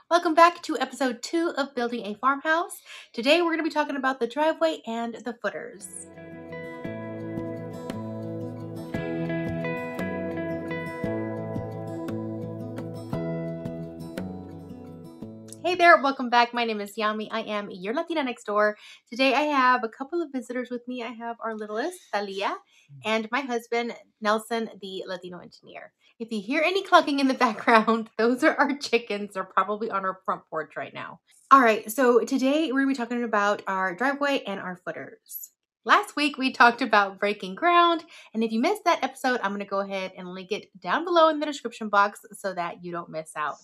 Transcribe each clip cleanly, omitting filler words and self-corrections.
Welcome back to episode 2 of Building a Farmhouse. Today we're going to be talking about the driveway and the footers. Hey there, welcome back. My name is Yami. I am your Latina next door. Today I have a couple of visitors with me. I have our littlest, Thalia, and my husband, Nelson, the Latino engineer. If you hear any clucking in the background, those are our chickens. They're probably on our front porch right now. All right, so today we're going to be talking about our driveway and our footers. Last week we talked about breaking ground, and if you missed that episode, I'm going to go ahead and link it down below in the description box so that you don't miss out.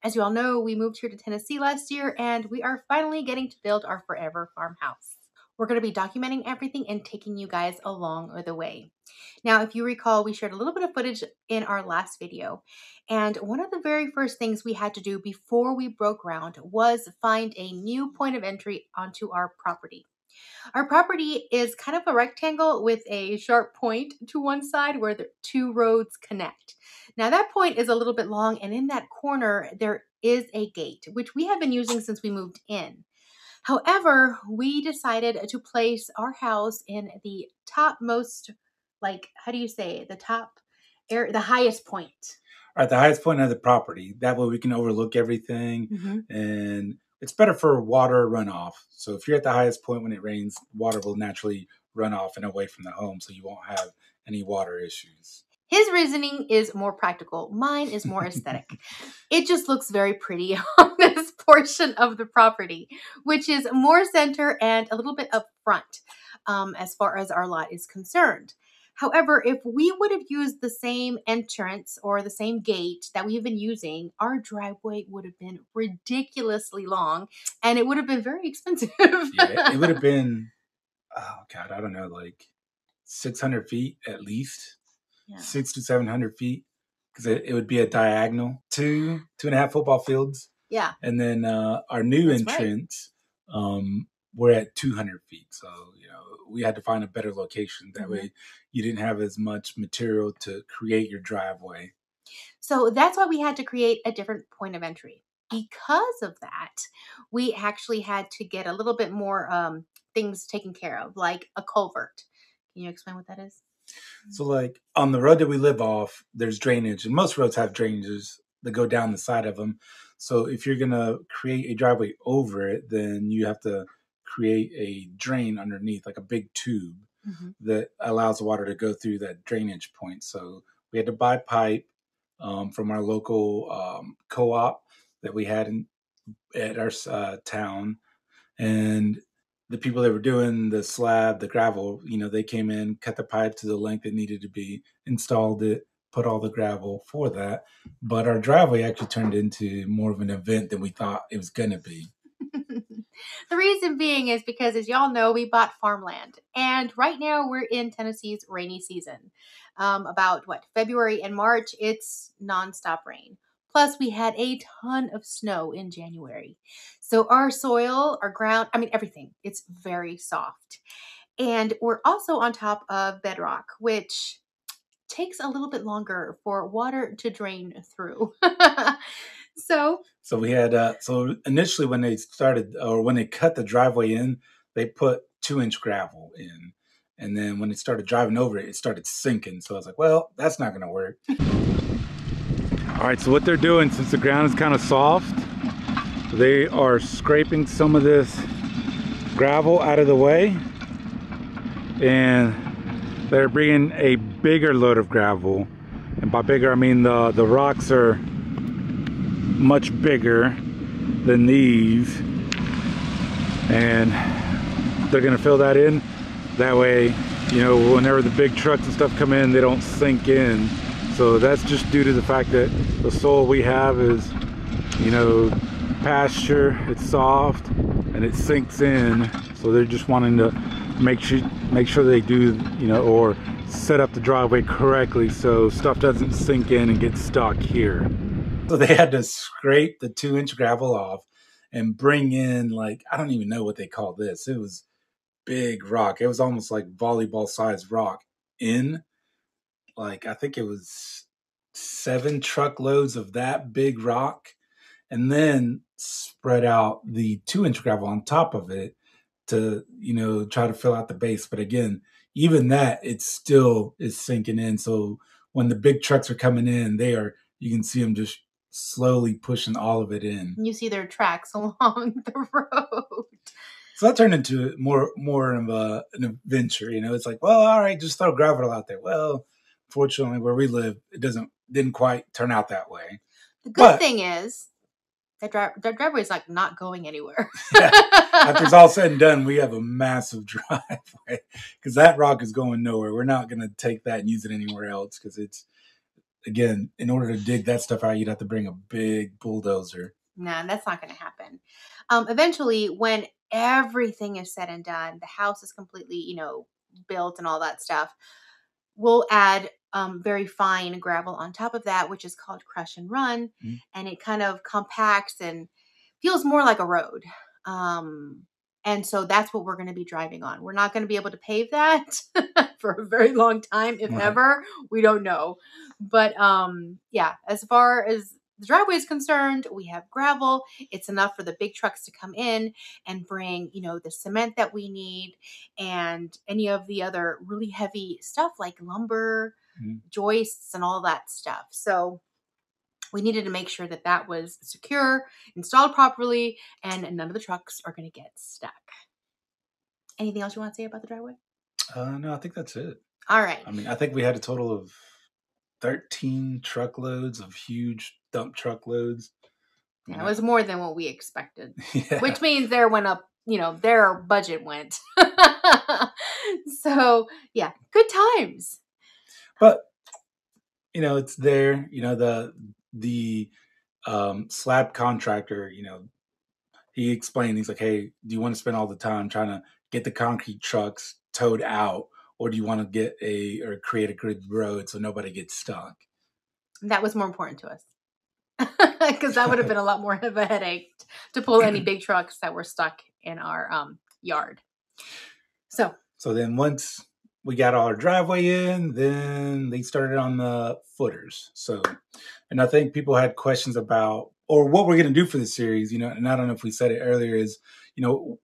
As you all know, we moved here to Tennessee last year, and we are finally getting to build our forever farmhouse. We're going to be documenting everything and taking you guys along the way. Now, if you recall, we shared a little bit of footage in our last video, and one of the very first things we had to do before we broke ground was find a new point of entry onto our property. Our property is kind of a rectangle with a sharp point to one side where the two roads connect. Now that point is a little bit long, and in that corner there is a gate, which we have been using since we moved in. However, we decided to place our house in the topmost, how do you say, the top area, the highest point. At the highest point of the property. That way we can overlook everything, and it's better for water runoff. So if you're at the highest point when it rains, water will naturally run off and away from the home, so you won't have any water issues. His reasoning is more practical. Mine is more aesthetic. It just looks very pretty on this portion of the property, which is more center and a little bit up front as far as our lot is concerned. However, if we would have used the same entrance or the same gate that we've been using, our driveway would have been ridiculously long and it would have been very expensive. Yeah, it would have been, oh God, I don't know, like 600 feet at least. Yeah. 600 to 700 feet, because it would be a diagonal, two and a half football fields. Yeah. And then our new entrance, we're at 200 feet. So, we had to find a better location. That way you didn't have as much material to create your driveway. So that's why we had to create a different point of entry. Because of that, we actually had to get a little bit more things taken care of, like a culvert. Can you explain what that is? So like on the road that we live off, there's drainage, and most roads have drainages that go down the side of them. So if you're going to create a driveway over it, then you have to create a drain underneath, like a big tube that allows the water to go through that drainage point. So we had to buy pipe from our local co-op that we had at our town. And the people that were doing the slab, the gravel, they came in, cut the pipe to the length it needed to be, installed it, put all the gravel for that. But our driveway actually turned into more of an event than we thought it was going to be. The reason being is because, as y'all know, we bought farmland. And right now we're in Tennessee's rainy season. About February and March, it's nonstop rain. Plus, we had a ton of snow in January. So our soil, our ground, everything, it's very soft. And we're also on top of bedrock, which takes a little bit longer for water to drain through. So we had, so initially when they started, or when they cut the driveway in, they put 2-inch gravel in. And then when they started driving over it, it started sinking. So I was like, well, that's not going to work. All right, so what they're doing, since the ground is kind of soft, they are scraping some of this gravel out of the way, and they're bringing a bigger load of gravel. And by bigger, I mean the rocks are much bigger than these, and they're gonna fill that in. That way, whenever the big trucks and stuff come in, they don't sink in. So that's just due to the fact that the soil we have is, pasture, it's soft, and it sinks in. So they're just wanting to make sure they do, or set up the driveway correctly so stuff doesn't sink in and get stuck here. So they had to scrape the 2-inch gravel off and bring in, I don't even know what they call this. It was big rock. It was almost like volleyball sized rock in. I think it was 7 truckloads of that big rock. and then spread out the 2-inch gravel on top of it to, try to fill out the base. But again, even that, it still is sinking in. So when the big trucks are coming in, you can see them just slowly pushing all of it in. You see their tracks along the road. So that turned into more of an adventure. It's like, well, all right, just throw gravel out there. Well, fortunately, where we live, it didn't quite turn out that way. The good thing is that driveway is like not going anywhere. After it's all said and done, we have a massive driveway because that rock is going nowhere. We're not going to take that and use it anywhere else because it's, again, in order to dig that stuff out, you'd have to bring a big bulldozer. Nah, that's not going to happen. Eventually, when everything is said and done, the house is completely, built and all that stuff, we'll add very fine gravel on top of that, which is called crush and run. Mm-hmm. And it kind of compacts and feels more like a road. And so that's what we're going to be driving on. We're not going to be able to pave that for a very long time, if ever. We don't know. But yeah, as far as the driveway is concerned, we have gravel. It's enough for the big trucks to come in and bring, the cement that we need and any of the other really heavy stuff like lumber, joists, and all that stuff. So we needed to make sure that that was secure, installed properly, and none of the trucks are going to get stuck. Anything else you want to say about the driveway? No, I think that's it. All right. I mean, I think we had a total of 13 truckloads of huge dump truckloads. Yeah, it was more than what we expected, which means there went up, their budget went. So, yeah, good times. But, it's there, the slab contractor, he explained, he's like, hey, do you want to spend all the time trying to get the concrete trucks towed out, or do you want to create a good road so nobody gets stuck? That was more important to us because that would have been a lot more of a headache to pull any big trucks that were stuck in our yard. So then once we got all our driveway in, then they started on the footers. So, and I think people had questions about, or what we're going to do for this series, and I don't know if we said it earlier, is,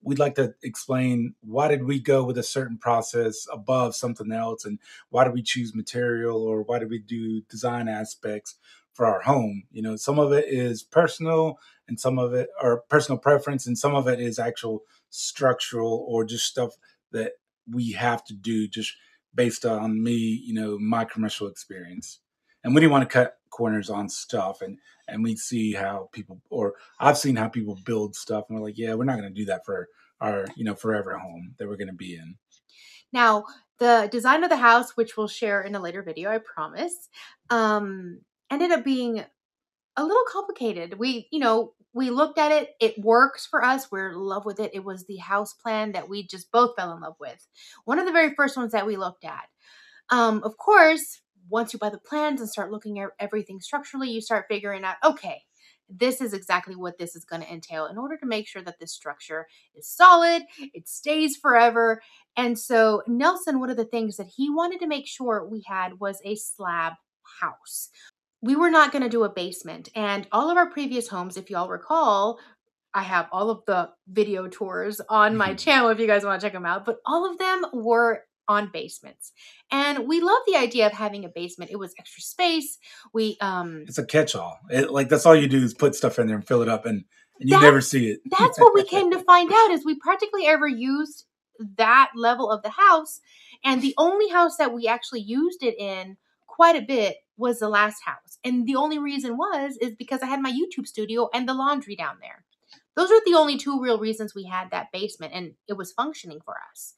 we'd like to explain why did we go with a certain process above something else, and why did we choose material, or why did we do design aspects for our home? Some of it is personal, and some of it are personal preference, and some of it is actual structural or just stuff that we have to do just based on me, my commercial experience. And we didn't want to cut corners on stuff, and we see how people, or I've seen how people build stuff, and we're like, yeah, we're not going to do that for our, forever home that we're going to be in. Now, the design of the house, which we'll share in a later video, I promise, ended up being a little complicated. We looked at it. It works for us. We're in love with it. It was the house plan that we just both fell in love with. One of the very first ones that we looked at. Of course, once you buy the plans and start looking at everything structurally, you start figuring out, okay, this is exactly what this is going to entail in order to make sure that this structure is solid, it stays forever. And so Nelson, one of the things that he wanted to make sure we had was a slab house. We were not going to do a basement. And all of our previous homes, if y'all recall, I have all of the video tours on my channel if you guys want to check them out, but all of them were on basements. And we love the idea of having a basement. It was extra space. It's a catch-all. That's all you do is put stuff in there and fill it up, and you never see it. That's what we came to find out, is we practically ever used that level of the house. And the only house that we actually used it in quite a bit was the last house. And the only reason is because I had my YouTube studio and the laundry down there. Those are the only two real reasons we had that basement, and it was functioning for us.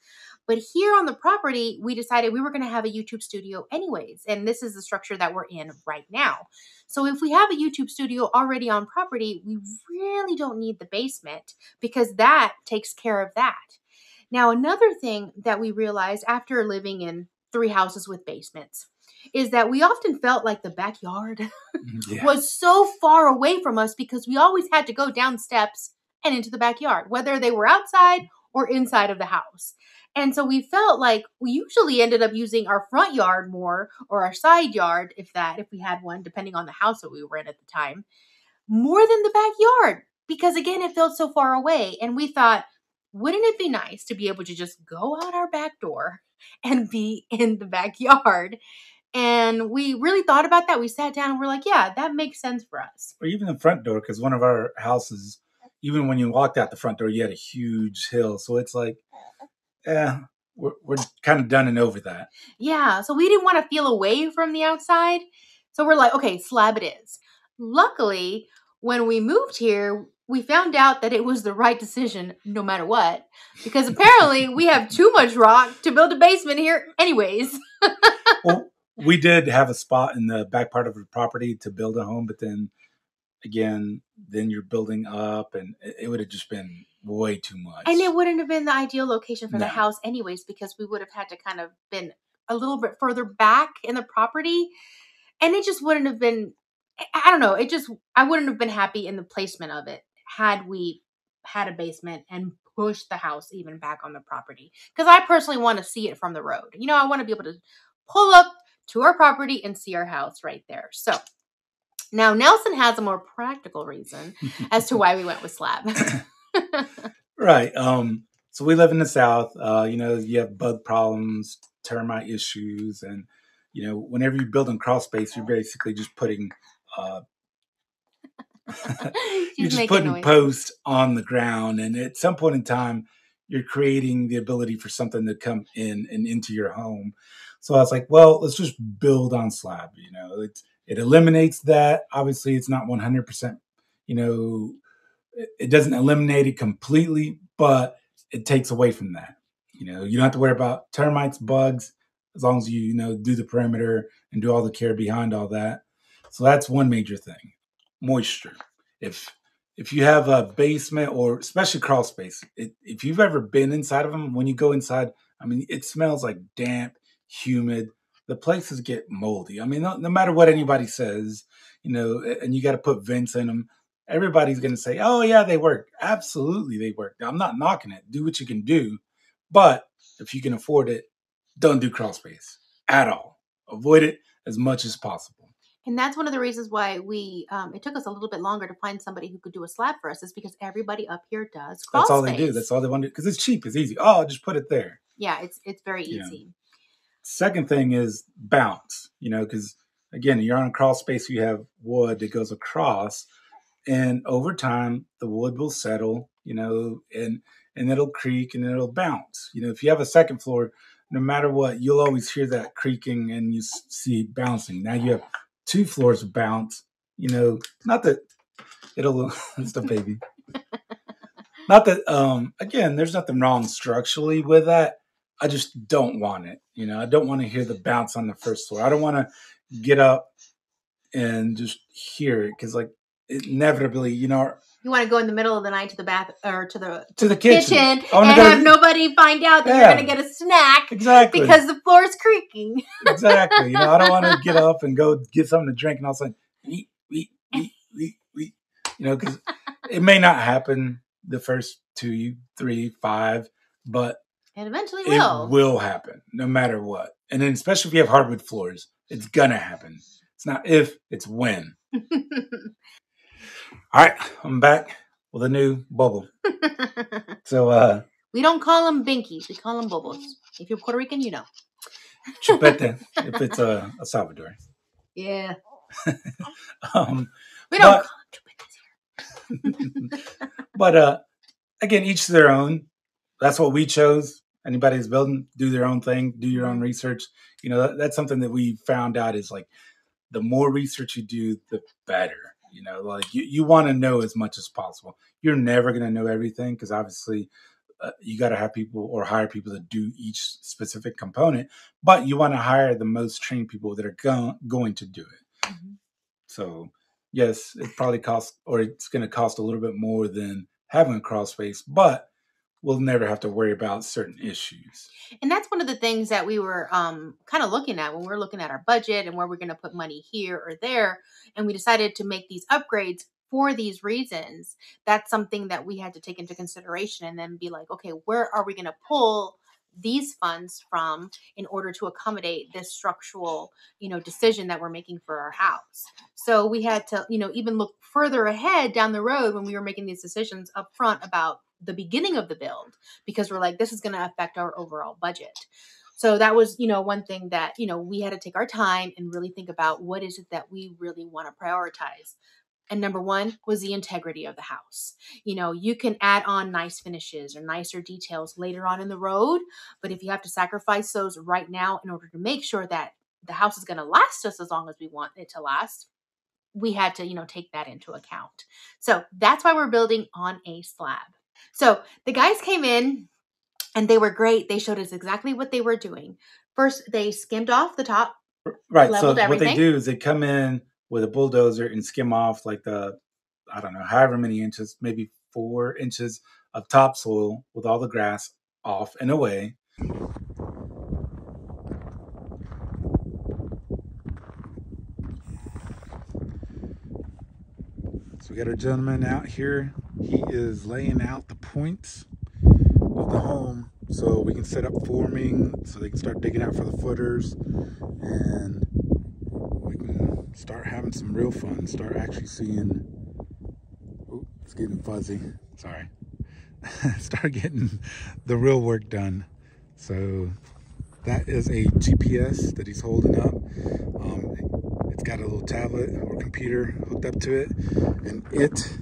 But here on the property, we decided we were going to have a YouTube studio anyways. And this is the structure that we're in right now. So if we have a YouTube studio already on property, we really don't need the basement because that takes care of that. Now, another thing that we realized after living in 3 houses with basements is that we often felt like the backyard was so far away from us because we always had to go down steps and into the backyard, whether they were outside or inside of the house. And so we felt like we usually ended up using our front yard more, or our side yard, if we had one, depending on the house that we were in at the time. more than the backyard because, again, it felt so far away. And we thought, wouldn't it be nice to be able to just go out our back door and be in the backyard? And we really thought about that. We sat down and we're like, yeah, that makes sense for us. Or even the front door, because one of our houses, even when you walked out the front door, you had a huge hill. So it's like, yeah, we're kind of done and over that. Yeah, so we didn't want to feel away from the outside. So we're like, okay, slab it is. Luckily, when we moved here, we found out that it was the right decision no matter what, because apparently we have too much rock to build a basement here anyways. Well, we did have a spot in the back part of the property to build a home, but then again, then you're building up and it would have just been way too much. And it wouldn't have been the ideal location for the No. house anyways, because we would have had to kind of been a little bit further back in the property. And it just wouldn't have been, I don't know, I wouldn't have been happy in the placement of it had we had a basement and pushed the house even back on the property. Because I personally want to see it from the road. You know, I want to be able to pull up to our property and see our house right there. So now Nelson has a more practical reason as to why we went with slab. Right. So we live in the South. You have bug problems, termite issues, and whenever you build in crawl space, you're basically just putting posts on the ground, and at some point in time, you're creating the ability for something to come in and into your home. So I was like, well, let's just build on slab. It eliminates that. Obviously, it's not 100%. It doesn't eliminate it completely, but it takes away from that. You don't have to worry about termites, bugs, as long as you do the perimeter and do all the care behind all that. So that's one major thing. Moisture. If you have a basement or especially crawl space, if you've ever been inside of them, when you go inside, I mean, it smells like damp, humid. The places get moldy. I mean, no matter what anybody says, and you got to put vents in them. Everybody's going to say, oh, yeah, they work. Absolutely, they work. I'm not knocking it. Do what you can do. But if you can afford it, don't do crawl space at all. Avoid it as much as possible. And that's one of the reasons why it took us a little bit longer to find somebody who could do a slab for us, is because everybody up here does crawl space. That's all they do. That's all they want to do, because it's cheap. It's easy. Oh, just put it there. Yeah, it's very easy. Second thing is bounce, because, again, you're on a crawl space, you have wood that goes across. And over time, the wood will settle, and it'll creak and it'll bounce. If you have a second floor, no matter what, you'll always hear that creaking and you see bouncing. Now you have 2 floors of bounce. Not that it'll. It's the baby. Not that. Again, there's nothing wrong structurally with that. I just don't want it. I don't want to hear the bounce on the first floor. I don't want to get up and just hear it, because inevitably, you want to go in the middle of the night to the bath or to the kitchen and have nobody find out that you're going to get a snack, exactly, because the floor is creaking. Exactly. I don't want to get up and go get something to drink, and all of a sudden, because it may not happen the first 2, 3, 5, but it eventually will. It will happen no matter what. And then, especially if you have hardwood floors, it's gonna happen. It's not if, it's when. All right, I'm back with a new bubble. So we don't call them binkies, we call them bubbles. If you're Puerto Rican, you know. Chupete, if it's a Salvador. Yeah. We don't call them chupetes here. But again, each to their own. That's what we chose. Anybody who's building, do their own thing, do your own research. That's something that we found out is the more research you do, the better. You want to know as much as possible. You're never going to know everything, because obviously you got to have people or hire people to do each specific component, but you want to hire the most trained people that are going to do it. Mm-hmm. So yes, it probably costs, or it's going to cost a little bit more than having a crawl space, but we'll never have to worry about certain issues. And that's one of the things that we were kind of looking at when we're looking at our budget and where we're going to put money here or there. And we decided to make these upgrades for these reasons. That's something that we had to take into consideration and then be like, okay, where are we going to pull these funds from in order to accommodate this structural, decision that we're making for our house. So we had to, even look further ahead down the road when we were making these decisions up front about the beginning of the build, because we're like, this is going to affect our overall budget. So that was, one thing that, we had to take our time and really think about what is it that we really want to prioritize. And number one was the integrity of the house. You can add on nice finishes or nicer details later on in the road, but if you have to sacrifice those right now in order to make sure that the house is going to last us as long as we want it to last, we had to, take that into account. So that's why we're building on a slab. So the guys came in and they were great. They showed us exactly what they were doing. First, they skimmed off the top. Right. So what they do is they come in with a bulldozer and skim off like I don't know, however many inches, maybe 4 inches of topsoil with all the grass off and away. So we got our gentleman out here. He is laying out the points of the home so we can set up forming, so they can start digging out for the footers, and we can start having some real fun, start actually seeing, oh, it's getting fuzzy, sorry. Start getting the real work done. So that is a GPS that he's holding up. It's got a little tablet or computer hooked up to it, and it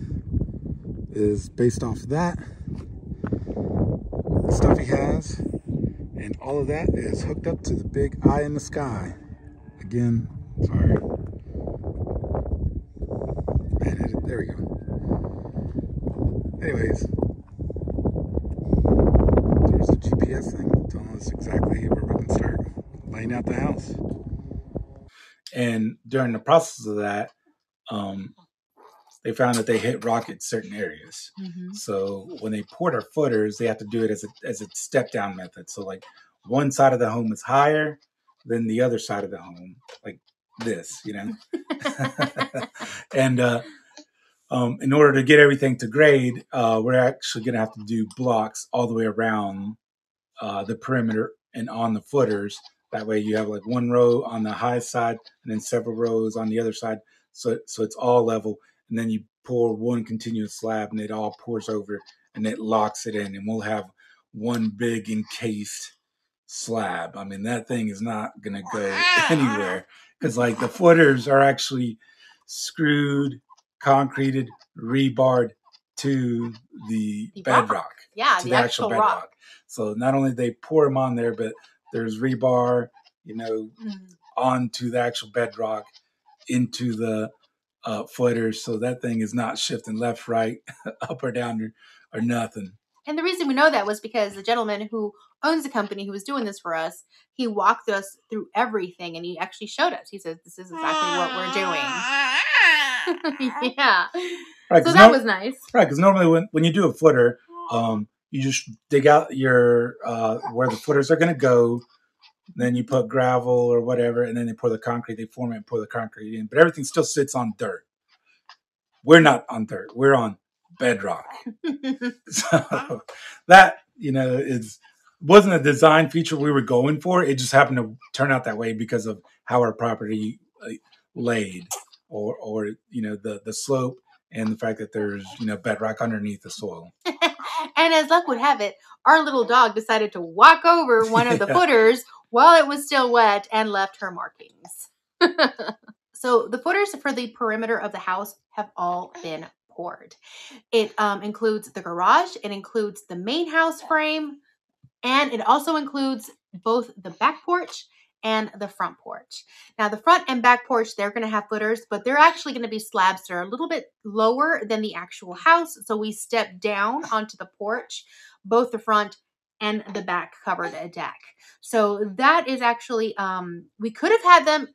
is based off of that, the stuff he has, and all of that is hooked up to the big eye in the sky. Again, sorry. Man, there we go. Anyways, there's the GPS thing telling us exactly where we can start laying out the house. And during the process of that, they found that they hit rock at certain areas. Mm-hmm. So when they poured our footers, they have to do it as a step down method. So like one side of the home is higher than the other side of the home, like this, And in order to get everything to grade, we're actually going to have to do blocks all the way around the perimeter and on the footers. That way you have like one row on the high side and then several rows on the other side. So it's all level. And then you pour one continuous slab and it all pours over and it locks it in. And we'll have one big encased slab. I mean, that thing is not going to go anywhere because like the footers are actually screwed, concreted, rebarred to the bedrock. Yeah, to the actual bedrock. Rock. So not only they pour them on there, but there's rebar, onto the actual bedrock, into the footers. So that thing is not shifting left, right, up or down or nothing. And the reason we know that was because the gentleman who owns the company who was doing this for us, he walked us through everything and he actually showed us. He said, this is exactly what we're doing. Yeah. Right, so that was nice. Right, because normally when you do a footer, you just dig out your where the footers are going to go. Then you put gravel or whatever, and then they pour the concrete. They form it and pour the concrete in. But everything still sits on dirt. We're not on dirt. We're on bedrock. So that, wasn't a design feature we were going for. It just happened to turn out that way because of how our property laid, or the slope and the fact that there's bedrock underneath the soil. And as luck would have it, our little dog decided to walk over one of the footers while it was still wet and left her markings. So the footers for the perimeter of the house have all been poured. It includes the garage, it includes the main house frame, and it also includes both the back porch and the front porch. Now, the front and back porch, they're going to have footers, but they're actually going to be slabs that are a little bit lower than the actual house. So we step down onto the porch, both the front and the back covered a deck. So that is actually, we could have had them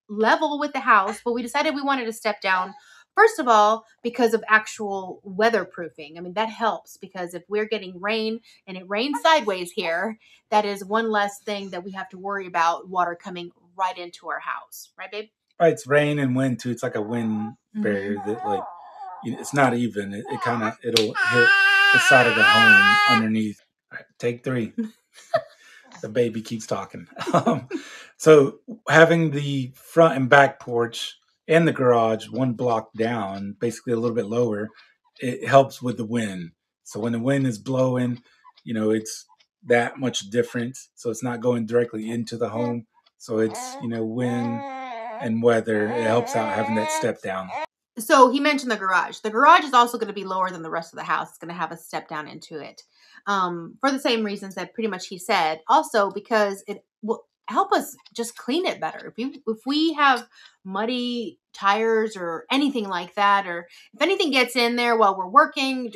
level with the house, but we decided we wanted to step down. First of all, because of actual weatherproofing. I mean, that helps because if we're getting rain and it rains sideways here, that is one less thing that we have to worry about water coming right into our house. Right, babe? Right. It's rain and wind too. It's like a wind barrier that like, it's not even. It'll hit the side of the home underneath. All right, take 3. The baby keeps talking. So having the front and back porch and the garage one block down, basically a little bit lower, it helps with the wind. So when the wind is blowing, it's that much different. So it's not going directly into the home. So it's, wind and weather. It helps out having that step down. So he mentioned the garage. The garage is also going to be lower than the rest of the house. It's going to have a step down into it, for the same reasons that pretty much he said. Also because it will help us just clean it better. If we have muddy tires or anything like that, or if anything gets in there while we're working,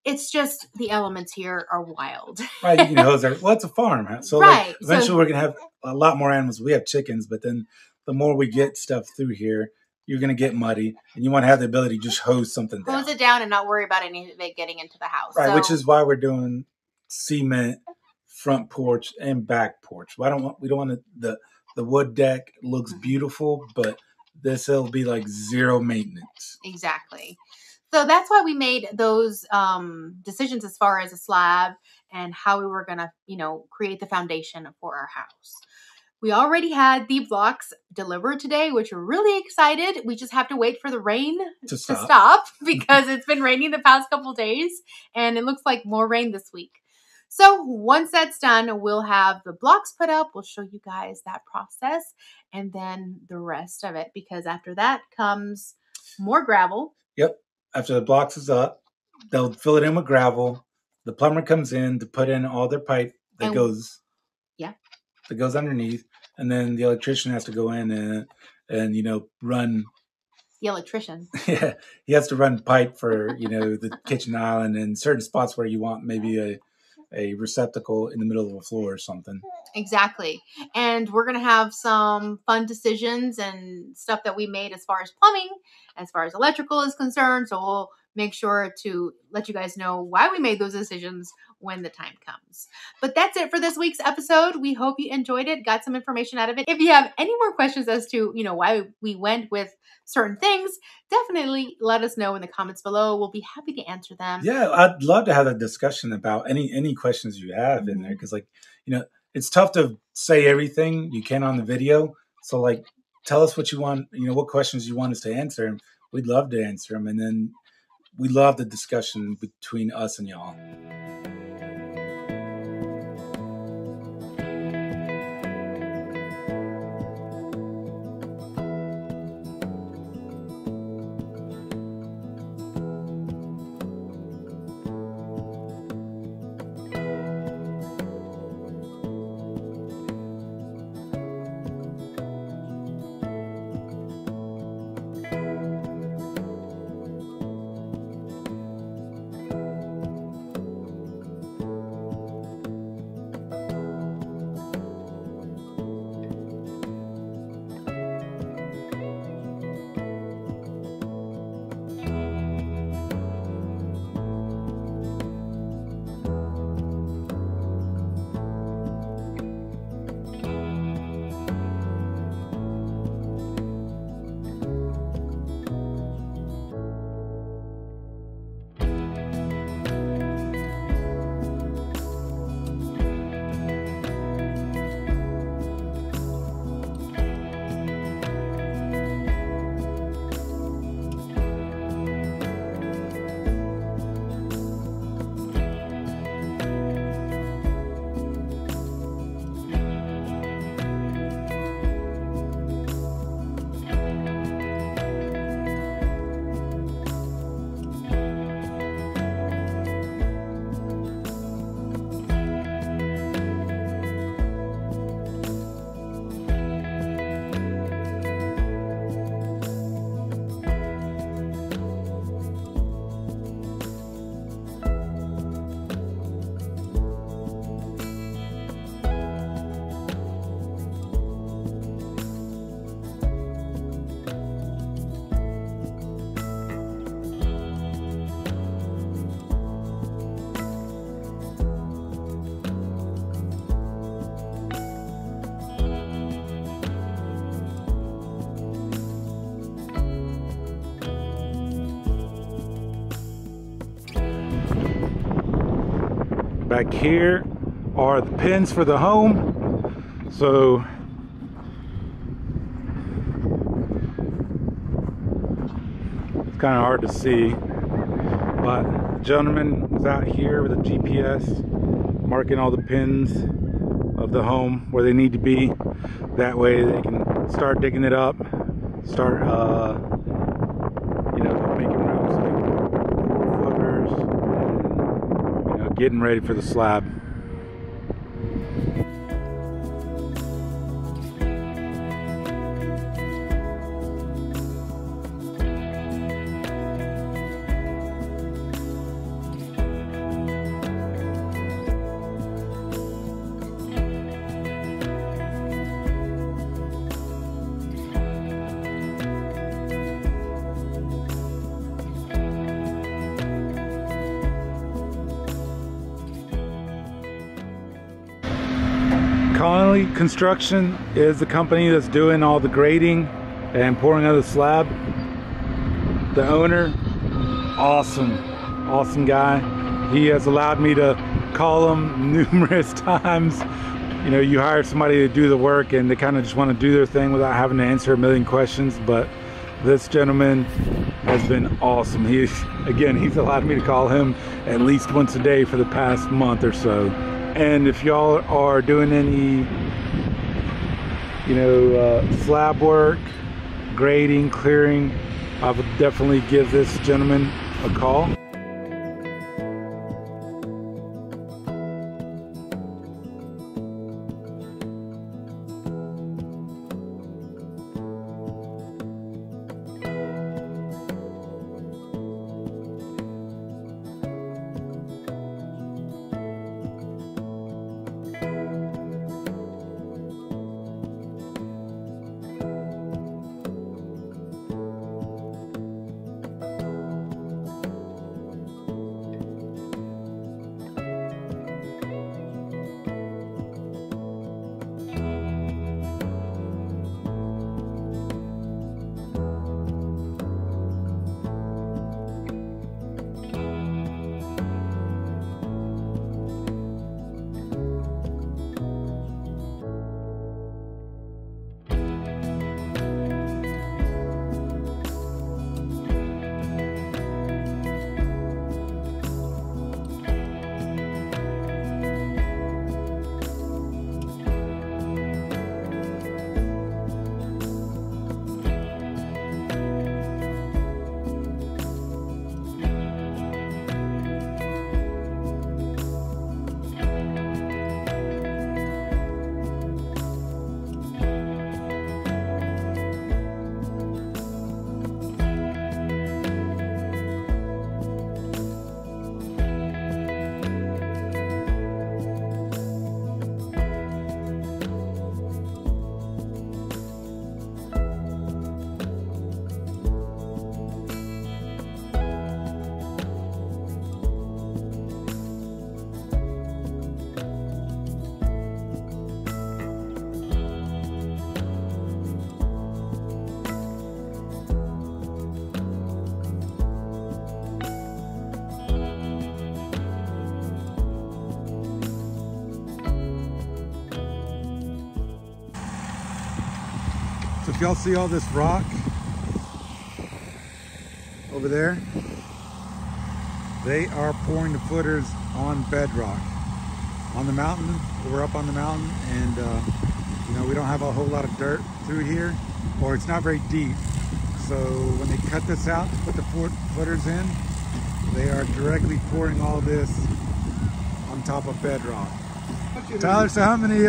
it's just the elements here are wild. Right, it's a farm. So right. Eventually we're going to have a lot more animals. We have chickens, but then the more we get stuff through here, you're going to get muddy, and you want to have the ability to just hose something down. Hose it down and not worry about any of it getting into the house. Right, which is why we're doing cement front porch and back porch. We don't want the wood deck looks beautiful, but it'll be like zero maintenance. Exactly. So that's why we made those decisions as far as a slab and how we were going to, create the foundation for our house. We already had the blocks delivered today, which we're really excited. We just have to wait for the rain to stop because it's been raining the past couple days, and it looks like more rain this week. So once that's done, we'll have the blocks put up. We'll show you guys that process and then the rest of it, because after that comes more gravel. Yep. After the blocks is up, they'll fill it in with gravel. The plumber comes in to put in all their pipe that goes underneath, and then the electrician has to go in and run. The electrician. Yeah, he has to run pipe for the kitchen island and certain spots where you want maybe a receptacle in the middle of the floor or something. Exactly. And we're going to have some fun decisions and stuff that we made as far as plumbing, as far as electrical is concerned. So we'll make sure to let you guys know why we made those decisions when the time comes. But that's it for this week's episode. We hope you enjoyed it, got some information out of it. If you have any more questions as to, why we went with certain things, definitely let us know in the comments below. We'll be happy to answer them. Yeah, I'd love to have a discussion about any questions you have in there, because it's tough to say everything you can on the video. So tell us what you want, what questions you want us to answer, and we'd love to answer them. And then we love the discussion between us and y'all. Back here, are the pins for the home. So it's kind of hard to see, but the gentleman was out here with a GPS marking all the pins of the home where they need to be. That way they can start digging it up, start you know, making room so they can put footers and, you know, getting ready for the slab. Connolly Construction is the company that's doing all the grading and pouring out the slab. The owner, awesome guy. He has allowed me to call him numerous times. You know, you hire somebody to do the work and they kind of just want to do their thing without having to answer a million questions, but this gentleman has been awesome. He's allowed me to call him at least once a day for the past month or so. And if y'all are doing any, you know, slab work, grading, clearing, I would definitely give this gentleman a call. So if y'all see all this rock over there, they are pouring the footers on bedrock. On the mountain, we're up on the mountain, and you know, we don't have a whole lot of dirt through here, or it's not very deep. So when they cut this out to put the footers in, they are directly pouring all this on top of bedrock. Tyler, so how many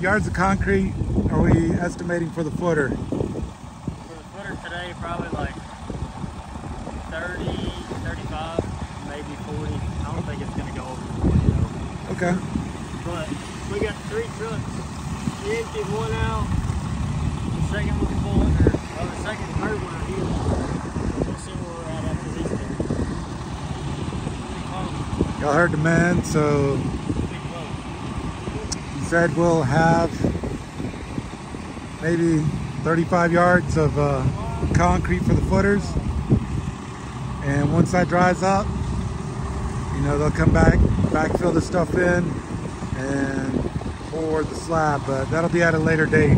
yards of concrete are we estimating for the footer? For the footer today, probably like 30, 35, maybe 40. I don't think it's going to go over 40 though. Okay. But we got 3 trucks. We emptied one out. The second one's full, or the second and third one are here. We'll see where we're at after these two. Y'all heard the man, so he said we'll have maybe 35 yards of concrete for the footers, and once that dries up, you know, they'll come back, backfill the stuff in, and pour the slab, but that'll be at a later date.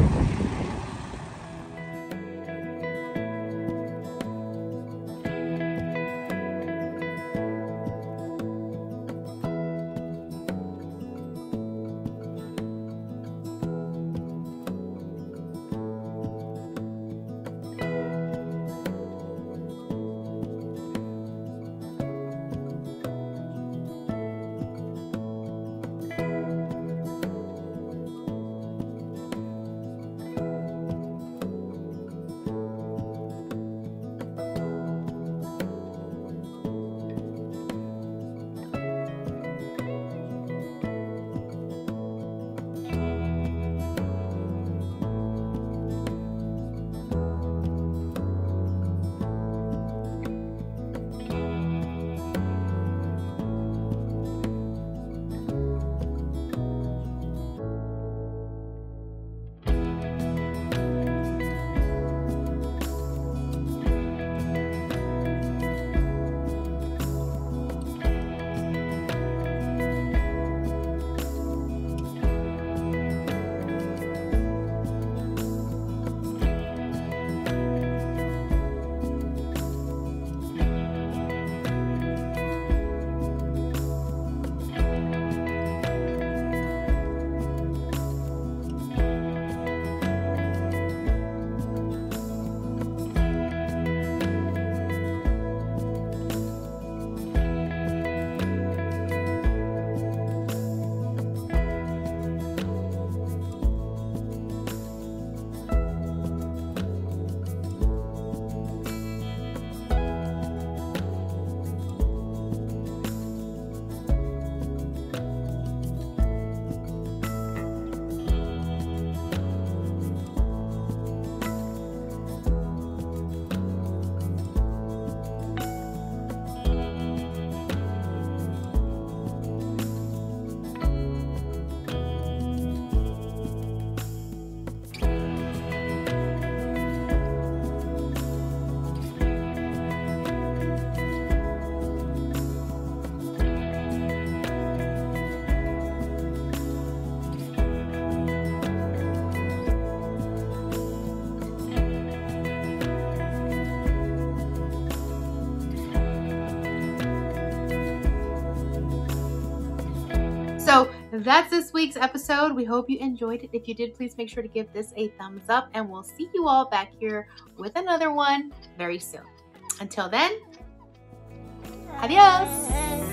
So that's this week's episode. We hope you enjoyed it. If you did, please make sure to give this a thumbs up, and we'll see you all back here with another one very soon. Until then, adios.